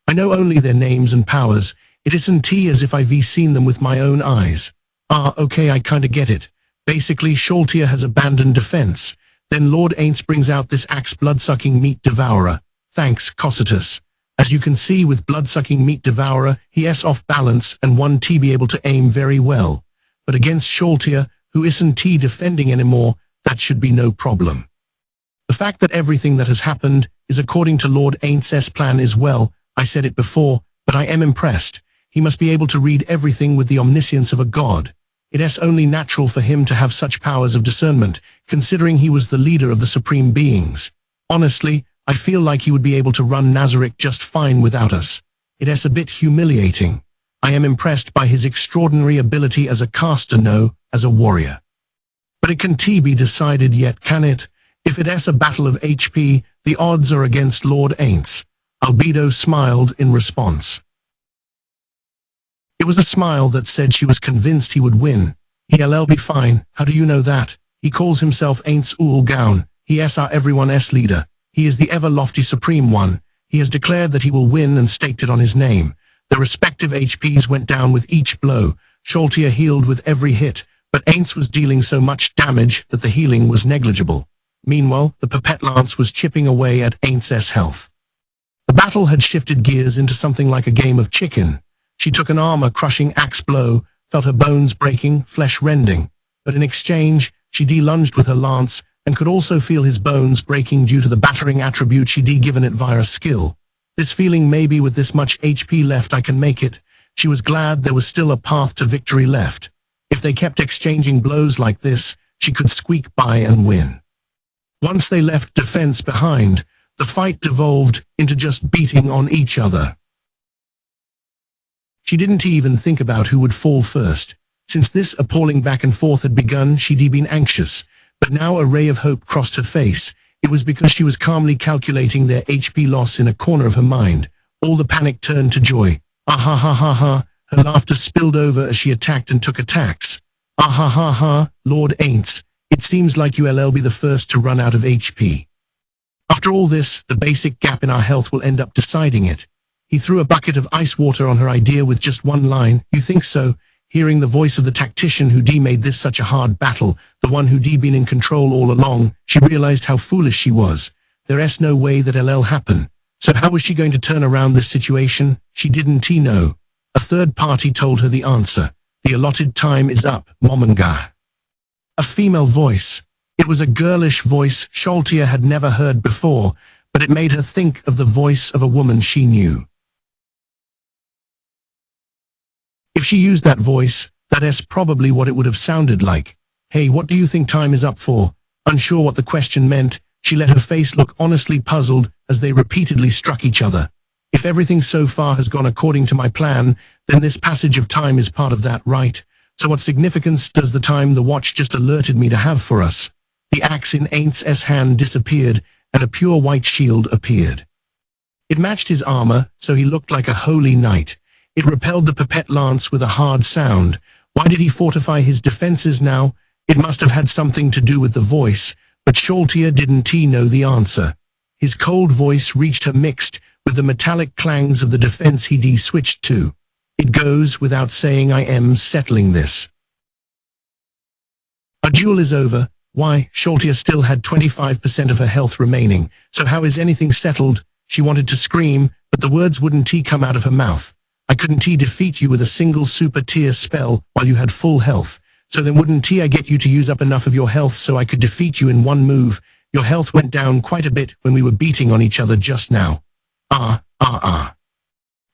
I know only their names and powers. It isn't as if I've seen them with my own eyes. Ah, okay, I kinda get it. Basically, Sholtia has abandoned defense. Then Lord Aints brings out this axe blood-sucking meat devourer. Thanks, Cocytus. As you can see with blood-sucking meat devourer, he is off balance and won't be able to aim very well. But against Sholtia, who isn't defending anymore, that should be no problem. The fact that everything that has happened is according to Lord Aints' plan is well, I said it before, but I am impressed. He must be able to read everything with the omniscience of a god. It is only natural for him to have such powers of discernment, considering he was the leader of the supreme beings. Honestly, I feel like he would be able to run Nazarick just fine without us. It is a bit humiliating. I am impressed by his extraordinary ability as a caster, no, as a warrior. But it can't be decided yet, can it? If it is a battle of HP, the odds are against Lord Aints. Albedo smiled in response. It was a smile that said she was convinced he would win. He'll be fine. How do you know that? He calls himself Aints Ul Gaun. He is our everyone's leader. He is the ever-lofty Supreme One. He has declared that he will win and staked it on his name. The respective HPs went down with each blow. Sholtia healed with every hit, but Aints was dealing so much damage that the healing was negligible. Meanwhile, the Pipette Lance was chipping away at Aints' health. The battle had shifted gears into something like a game of chicken. She took an armor-crushing axe blow, felt her bones breaking, flesh rending. But in exchange, she lunged with her lance, and could also feel his bones breaking due to the battering attribute she'd given it via skill. This feeling, maybe with this much HP left I can make it. She was glad there was still a path to victory left. If they kept exchanging blows like this, she could squeak by and win. Once they left defense behind, the fight devolved into just beating on each other. She didn't even think about who would fall first. Since this appalling back and forth had begun, she'd been anxious. But now a ray of hope crossed her face. It was because she was calmly calculating their HP loss in a corner of her mind. All the panic turned to joy. Ah ha ha ha ha. Her laughter spilled over as she attacked and took attacks. Ah ha ha ha, Lord Aints. It seems like you'll be the first to run out of HP. After all this, the basic gap in our health will end up deciding it. He threw a bucket of ice water on her idea with just one line. You think so? Hearing the voice of the tactician who made this such a hard battle, the one who been in control all along, she realized how foolish she was. There is no way that it'll happen. So how was she going to turn around this situation? She didn't know. A third party told her the answer. The allotted time is up, Momanga. A female voice. It was a girlish voice Sholtia had never heard before, but it made her think of the voice of a woman she knew. If she used that voice, that is probably what it would have sounded like. Hey, what do you think time is up for? Unsure what the question meant, she let her face look honestly puzzled as they repeatedly struck each other. If everything so far has gone according to my plan, then this passage of time is part of that, right? So what significance does the time the watch just alerted me to have for us? The axe in Aints' hand disappeared, and a pure white shield appeared. It matched his armor, so he looked like a holy knight. It repelled the Pipette Lance with a hard sound. Why did he fortify his defenses now? It must have had something to do with the voice, but Sholtia didn't know the answer. His cold voice reached her mixed with the metallic clangs of the defense he'd switched to. It goes without saying I am settling this. Our duel is over. Why, Sholtia still had 25% of her health remaining, so how is anything settled? She wanted to scream, but the words wouldn't come out of her mouth. I couldn't defeat you with a single super tier spell while you had full health. So then wouldn't I get you to use up enough of your health so I could defeat you in one move? Your health went down quite a bit when we were beating on each other just now.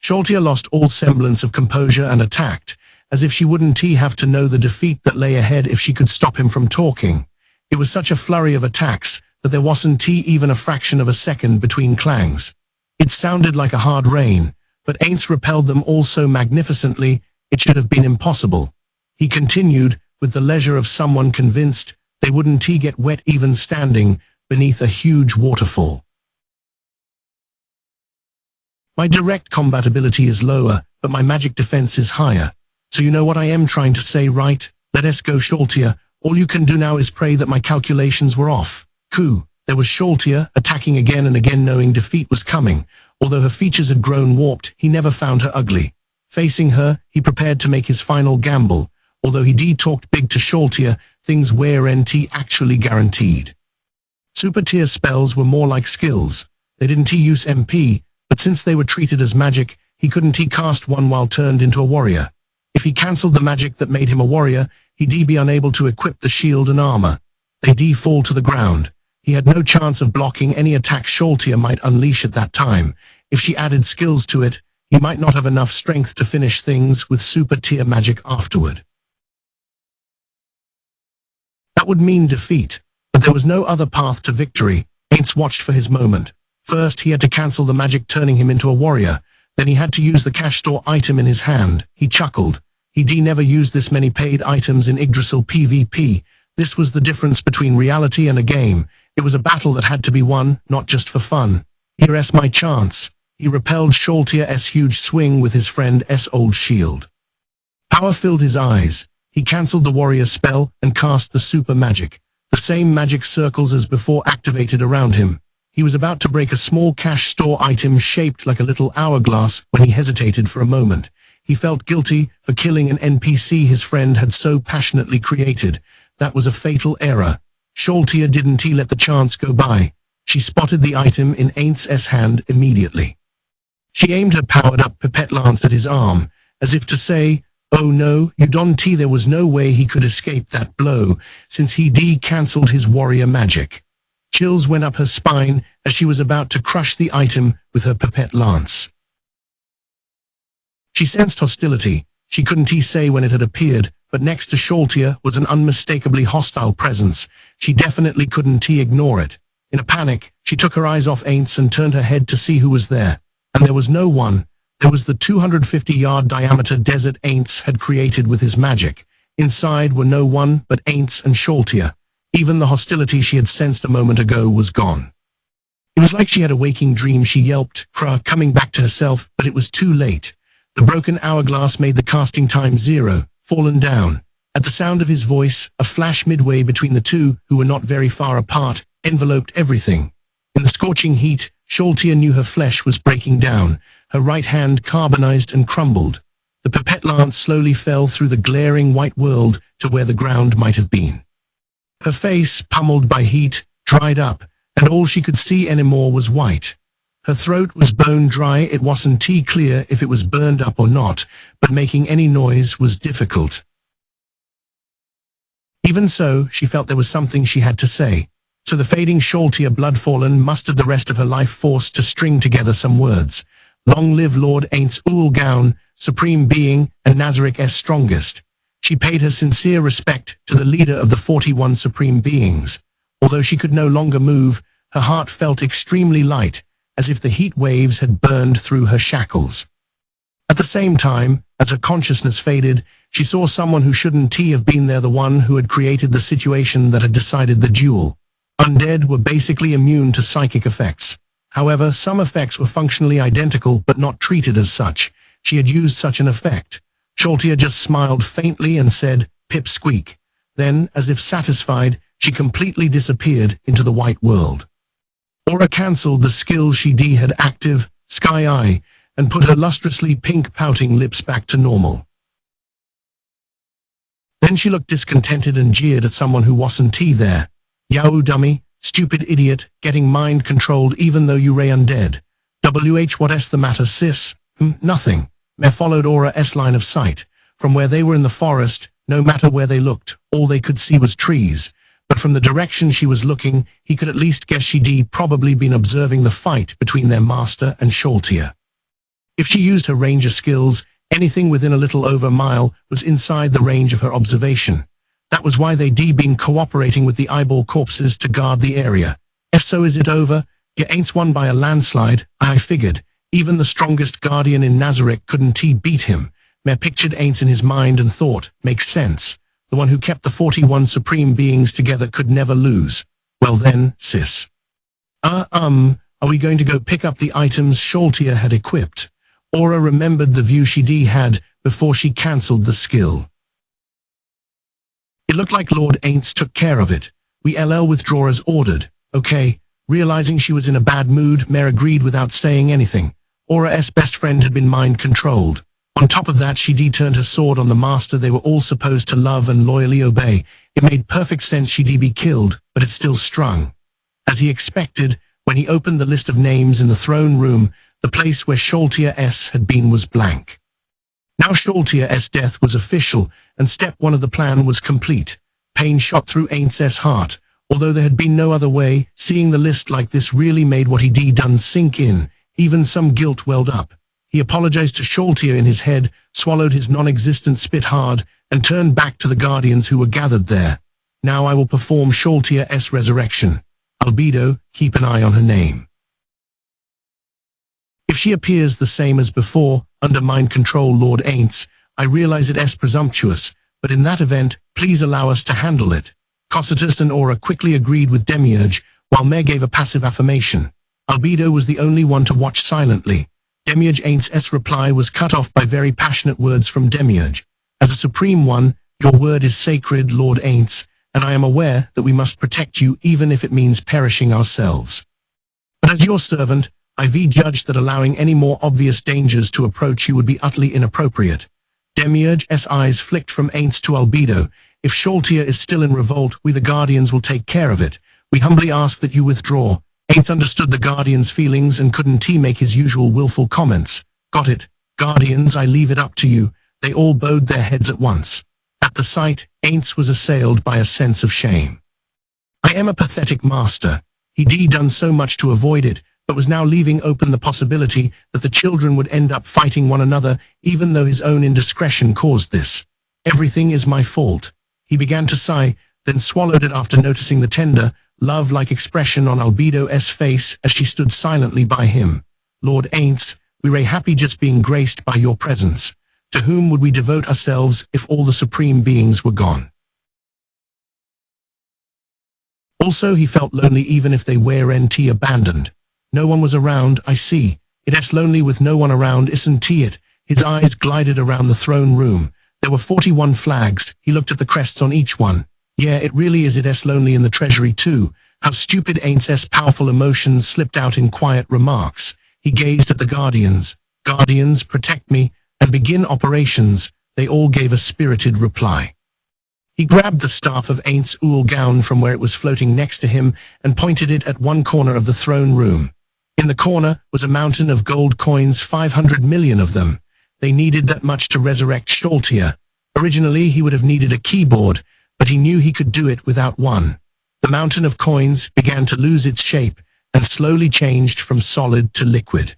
Sholtia lost all semblance of composure and attacked, as if she wouldn't have to know the defeat that lay ahead if she could stop him from talking. It was such a flurry of attacks that there wasn't even a fraction of a second between clangs. It sounded like a hard rain. But Aints repelled them all so magnificently, it should have been impossible. He continued, with the leisure of someone convinced they wouldn't get wet even standing beneath a huge waterfall. My direct combat ability is lower, but my magic defense is higher. So you know what I am trying to say, right? Let us go, Sholtia. All you can do now is pray that my calculations were off. There was Sholtia, attacking again and again knowing defeat was coming. Although her features had grown warped, he never found her ugly. Facing her, he prepared to make his final gamble. Although he talked big to Sholtia, things were actually guaranteed. Super tier spells were more like skills. They didn't use MP, but since they were treated as magic, he couldn't cast one while turned into a warrior. If he cancelled the magic that made him a warrior, he'd be unable to equip the shield and armor. They'd fall to the ground. He had no chance of blocking any attack Sholtia might unleash at that time. If she added skills to it, he might not have enough strength to finish things with super tier magic afterward. That would mean defeat, but there was no other path to victory. Ainz watched for his moment. First, he had to cancel the magic turning him into a warrior. Then he had to use the cash store item in his hand. He chuckled. He never used this many paid items in Yggdrasil PvP. This was the difference between reality and a game. It was a battle that had to be won, not just for fun. Here's my chance. He repelled Sholtia's huge swing with his friend's old shield. Power filled his eyes. He cancelled the warrior spell and cast the super magic. The same magic circles as before activated around him. He was about to break a small cash store item shaped like a little hourglass when he hesitated for a moment. He felt guilty for killing an NPC his friend had so passionately created. That was a fatal error. Sholtia didn't let the chance go by. She spotted the item in Ainz's hand immediately. She aimed her powered-up pipette lance at his arm, as if to say, "Oh no, you don't." There was no way he could escape that blow, since he cancelled his warrior magic. Chills went up her spine as she was about to crush the item with her pipette lance. She sensed hostility. She couldn't say when it had appeared, but next to Sholtia was an unmistakably hostile presence. She definitely couldn't ignore it. In a panic, she took her eyes off Ainz and turned her head to see who was there. And there was no one. There was the 250-yard diameter desert Ainz had created with his magic. Inside were no one but Ainz and Sholtia. Even the hostility she had sensed a moment ago was gone. It was like she had a waking dream. She yelped, coming back to herself, but it was too late. The broken hourglass made the casting time 0, fallen down. At the sound of his voice, a flash midway between the two, who were not very far apart, enveloped everything. In the scorching heat, Sholtia knew her flesh was breaking down. Her right hand carbonized and crumbled. The pipette lance slowly fell through the glaring white world to where the ground might have been. Her face, pummeled by heat, dried up, and all she could see anymore was white. Her throat was bone dry. It wasn't clear if it was burned up or not, but making any noise was difficult. Even so, she felt there was something she had to say. So the fading Sholtia bloodfallen mustered the rest of her life force to string together some words. Long live Lord Ainz Ulgaun, Supreme Being, and Nazarik's strongest. She paid her sincere respect to the leader of the 41 Supreme Beings. Although she could no longer move, her heart felt extremely light, as if the heat waves had burned through her shackles. At the same time, as her consciousness faded, she saw someone who shouldn't have been there, the one who had created the situation that had decided the duel. Undead were basically immune to psychic effects. However, some effects were functionally identical but not treated as such. She had used such an effect. Sholtia just smiled faintly and said, "Pipsqueak." Then, as if satisfied, she completely disappeared into the white world. Aura cancelled the skill she had active, Sky Eye, and put her lustrously pink pouting lips back to normal. Then she looked discontented and jeered at someone who wasn't there. "Yahoo dummy, stupid idiot, getting mind-controlled even though you ray undead. What's the matter, sis?" Nothing. Meh followed Aura's line of sight. From where they were in the forest, no matter where they looked, all they could see was trees. But from the direction she was looking, he could at least guess she'd probably been observing the fight between their master and Sholtia. If she used her ranger skills, anything within a little over a mile was inside the range of her observation. That was why they'd been cooperating with the eyeball corpses to guard the area. So is it over? You ain't won by a landslide, I figured. Even the strongest guardian in Nazarik couldn't beat him. Meh pictured Ainz in his mind and thought, makes sense. The one who kept the 41 Supreme Beings together could never lose. Well then, sis. Are we going to go pick up the items Sholtia had equipped? Aura remembered the view she had before she cancelled the skill. It looked like Lord Ainz took care of it. We withdraw as ordered. Okay. Realizing she was in a bad mood, Meh agreed without saying anything. Aura's best friend had been mind-controlled. On top of that, she turned her sword on the master they were all supposed to love and loyally obey. It made perfect sense she'd be killed, but it still strung. As he expected, when he opened the list of names in the throne room, the place where Sholtia's had been was blank. Now Sholtia's death was official, and step one of the plan was complete. Pain shot through Aintz's heart. Although there had been no other way, seeing the list like this really made what he'd done sink in. Even some guilt welled up. He apologized to Sholtia in his head, swallowed his non-existent spit hard, and turned back to the guardians who were gathered there. Now I will perform Sholtia's resurrection. Albedo, keep an eye on her name. If she appears the same as before, under mind control Lord Aintz, I realize it's presumptuous, but in that event, please allow us to handle it. Cocytus and Aura quickly agreed with Demiurge, while Mare gave a passive affirmation. Albedo was the only one to watch silently. Demiurge Aintz's reply was cut off by very passionate words from Demiurge. As a supreme one, your word is sacred, Lord Aintz, and I am aware that we must protect you even if it means perishing ourselves. But as your servant, I've judged that allowing any more obvious dangers to approach you would be utterly inappropriate. Demiurge's eyes flicked from Aintz to Albedo. If Sholtia is still in revolt, we the Guardians will take care of it. We humbly ask that you withdraw. Aintz understood the Guardians' feelings and couldn't make his usual willful comments. Got it. Guardians, I leave it up to you. They all bowed their heads at once. At the sight, Aintz was assailed by a sense of shame. I am a pathetic master. He'd done so much to avoid it, but was now leaving open the possibility that the children would end up fighting one another, even though his own indiscretion caused this. Everything is my fault. He began to sigh, then swallowed it after noticing the tender, love-like expression on Albedo's face as she stood silently by him. Lord Aintz, we were happy just being graced by your presence. To whom would we devote ourselves if all the supreme beings were gone? Also, he felt lonely even if they were abandoned. No one was around, I see. It's lonely with no one around, isn't it? His eyes glided around the throne room. There were 41 flags. He looked at the crests on each one. Yeah, it really is. It's lonely in the treasury too. How stupid. Aintz's powerful emotions slipped out in quiet remarks. He gazed at the Guardians. Guardians, protect me, and begin operations. They all gave a spirited reply. He grabbed the staff of Aintz's gown from where it was floating next to him and pointed it at one corner of the throne room. In the corner was a mountain of gold coins, 500 million of them. They needed that much to resurrect Sholtia. Originally, he would have needed a keyboard, but he knew he could do it without one. The mountain of coins began to lose its shape and slowly changed from solid to liquid.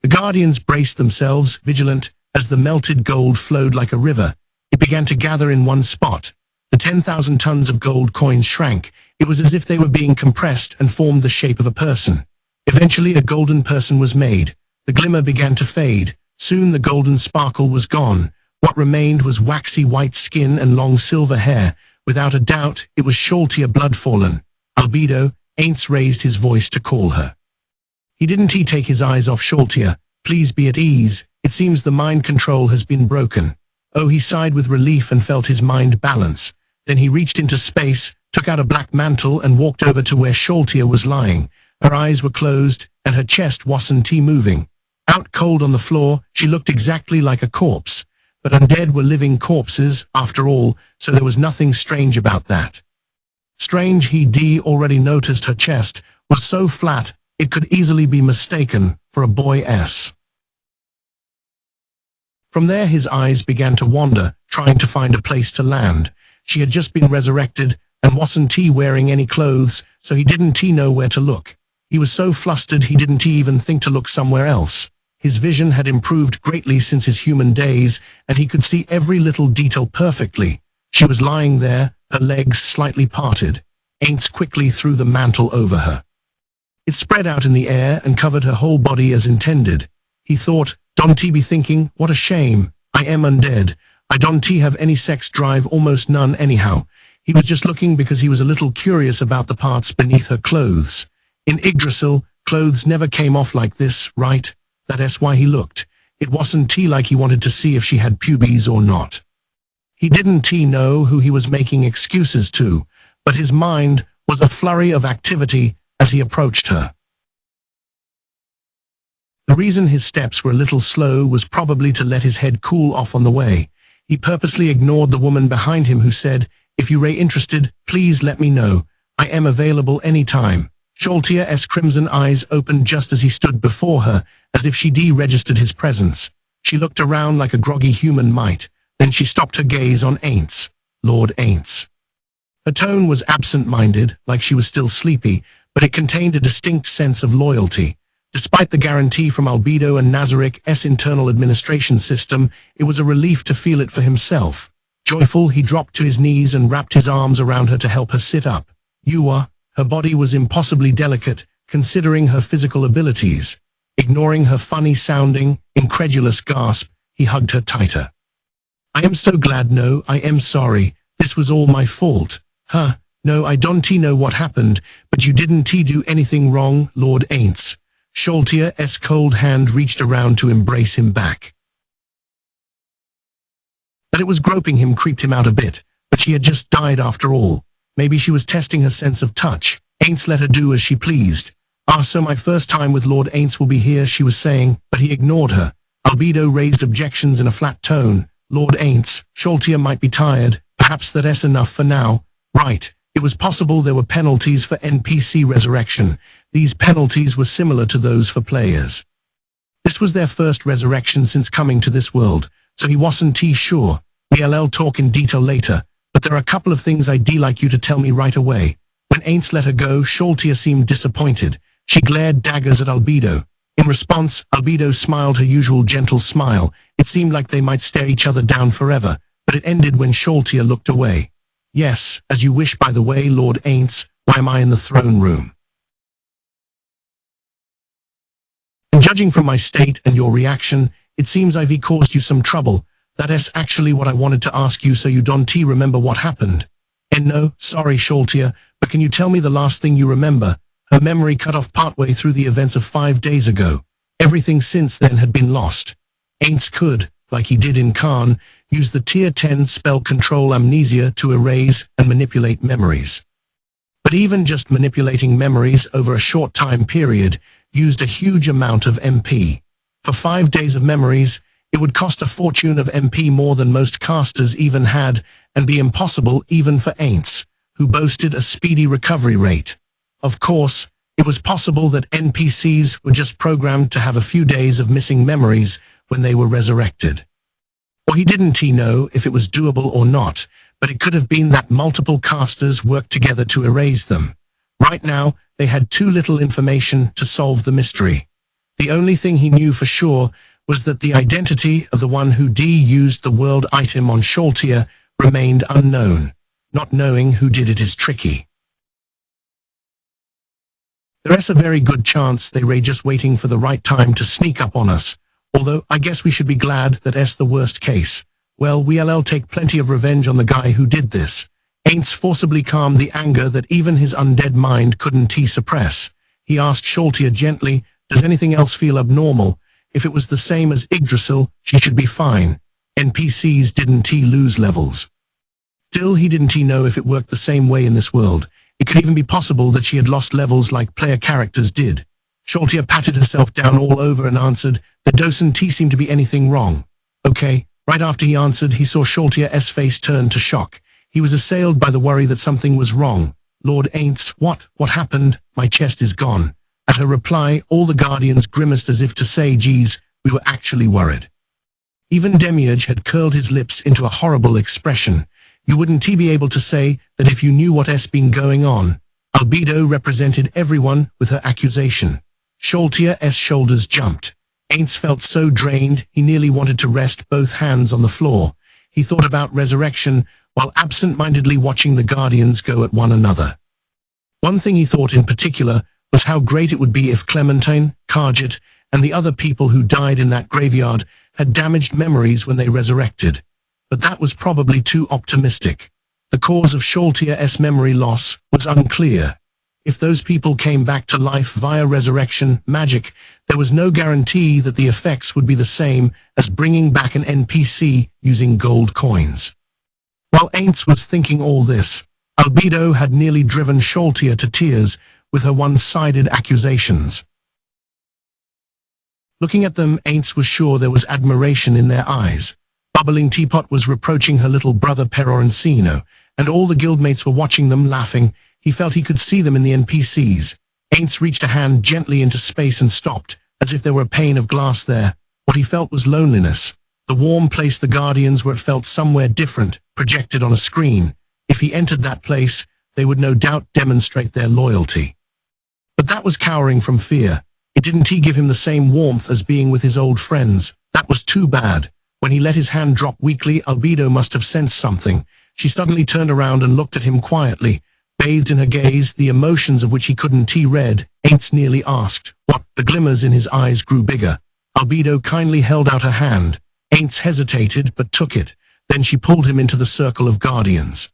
The Guardians braced themselves, vigilant, as the melted gold flowed like a river. It began to gather in one spot. The 10,000 tons of gold coins shrank. It was as if they were being compressed and formed the shape of a person. Eventually, a golden person was made. The glimmer began to fade. Soon the golden sparkle was gone. What remained was waxy white skin and long silver hair. Without a doubt, it was Sholtia Bloodfallen. Albedo, Aintz raised his voice to call her. He didn't take his eyes off Sholtia. Please be at ease. It seems the mind control has been broken. Oh, he sighed with relief and felt his mind balance. Then he reached into space, took out a black mantle and walked over to where Sholtia was lying. Her eyes were closed, and her chest wasn't moving. Out cold on the floor, she looked exactly like a corpse. But undead were living corpses, after all, so there was nothing strange about that. Strange, he'd already noticed her chest was so flat, it could easily be mistaken for a boy's. From there his eyes began to wander, trying to find a place to land. She had just been resurrected, and wasn't wearing any clothes, so he didn't know where to look. He was so flustered he didn't even think to look somewhere else. His vision had improved greatly since his human days, and he could see every little detail perfectly. She was lying there, her legs slightly parted. Aintz quickly threw the mantle over her. It spread out in the air and covered her whole body as intended. He thought, don't be thinking, what a shame. I am undead. I don't have any sex drive, almost none anyhow. He was just looking because he was a little curious about the parts beneath her clothes. In Yggdrasil, clothes never came off like this, right? That's why he looked. It wasn't like he wanted to see if she had pubes or not. He didn't know who he was making excuses to, but his mind was a flurry of activity as he approached her. The reason his steps were a little slow was probably to let his head cool off on the way. He purposely ignored the woman behind him who said, "If you're interested, please let me know. I am available anytime." Sholtia's crimson eyes opened just as he stood before her, as if she deregistered his presence. She looked around like a groggy human might. Then she stopped her gaze on Aints. Lord Aints. Her tone was absent-minded, like she was still sleepy, but it contained a distinct sense of loyalty. Despite the guarantee from Albedo and Nazarik's internal administration system, it was a relief to feel it for himself. Joyful, he dropped to his knees and wrapped his arms around her to help her sit up. "You are." Her body was impossibly delicate, considering her physical abilities. Ignoring her funny-sounding, incredulous gasp, he hugged her tighter. "I am so glad. No, I am sorry. This was all my fault." "Huh? No, I don't know what happened, but you didn't do anything wrong, Lord Aints." Sholtia's cold hand reached around to embrace him back. That it was groping him creeped him out a bit, but she had just died after all. Maybe she was testing her sense of touch. Aints let her do as she pleased. "Ah, so my first time with Lord Aints will be here," she was saying, but he ignored her. Albedo raised objections in a flat tone. "Lord Aints, Sholtia might be tired. Perhaps that's enough for now." Right. It was possible there were penalties for NPC resurrection. These penalties were similar to those for players. This was their first resurrection since coming to this world, so he wasn't sure. We'll talk in detail later, but there are a couple of things I'd like you to tell me right away. When Aints let her go, Sholtia seemed disappointed. She glared daggers at Albedo. In response, Albedo smiled her usual gentle smile. It seemed like they might stare each other down forever, but it ended when Sholtia looked away. "Yes, as you wish. By the way, Lord Aints, why am I in the throne room?" "And judging from my state and your reaction, it seems I've caused you some trouble. That's actually what I wanted to ask you, so you don't remember what happened." "And no, sorry, Sholtia, but can you tell me the last thing you remember?" Her memory cut off partway through the events of 5 days ago. Everything since then had been lost. Aints could, like he did in Khan, use the Tier 10 spell Control Amnesia to erase and manipulate memories. But even just manipulating memories over a short time period used a huge amount of MP. For 5 days of memories, it would cost a fortune of MP, more than most casters even had, and be impossible even for Aints, who boasted a speedy recovery rate. Of course, it was possible that NPCs were just programmed to have a few days of missing memories when they were resurrected. Or he didn't know if it was doable or not, but it could have been that multiple casters worked together to erase them. Right now, they had too little information to solve the mystery. The only thing he knew for sure was that the identity of the one who used the world item on Sholtia remained unknown. Not knowing who did it is tricky. There's a very good chance they were just waiting for the right time to sneak up on us. Although, I guess we should be glad that that's the worst case. Well, we'll take plenty of revenge on the guy who did this. Aints forcibly calmed the anger that even his undead mind couldn't suppress. He asked Sholtia gently, "Does anything else feel abnormal? If it was the same as Yggdrasil, she should be fine." NPCs didn't lose levels. Still, he didn't know if it worked the same way in this world. It could even be possible that she had lost levels like player characters did. Sholtia patted herself down all over and answered, "There doesn't seem to be anything wrong." "Okay." Right after he answered, he saw Sholtia's face turn to shock. He was assailed by the worry that something was wrong. "Lord Aints, what happened? My chest is gone." At her reply, all the Guardians grimaced as if to say, "Geez, we were actually worried." Even Demiurge had curled his lips into a horrible expression. You wouldn't be able to say that if you knew what's been going on. Albedo represented everyone with her accusation. Sholtia's shoulders jumped. Aints felt so drained, he nearly wanted to rest both hands on the floor. He thought about resurrection while absent-mindedly watching the Guardians go at one another. One thing he thought in particular was how great it would be if Clementine, Karjit, and the other people who died in that graveyard had damaged memories when they resurrected. But that was probably too optimistic. The cause of Sholtia's memory loss was unclear. If those people came back to life via resurrection magic, there was no guarantee that the effects would be the same as bringing back an NPC using gold coins. While Aints was thinking all this, Albedo had nearly driven Sholtia to tears with her one-sided accusations. Looking at them, Aints was sure there was admiration in their eyes. Bubbling Teapot was reproaching her little brother Peroncino, and all the guildmates were watching them, laughing. He felt he could see them in the NPCs. Aints reached a hand gently into space and stopped, as if there were a pane of glass there. What he felt was loneliness. The warm place the Guardians were felt somewhere different, projected on a screen. If he entered that place, they would no doubt demonstrate their loyalty. But that was cowering from fear. It didn't give him the same warmth as being with his old friends. That was too bad. When he let his hand drop weakly, Albedo must have sensed something. She suddenly turned around and looked at him quietly. Bathed in her gaze, the emotions of which he couldn't read, Aints nearly asked, "What?" The glimmers in his eyes grew bigger. Albedo kindly held out her hand. Aints hesitated, but took it. Then she pulled him into the circle of Guardians.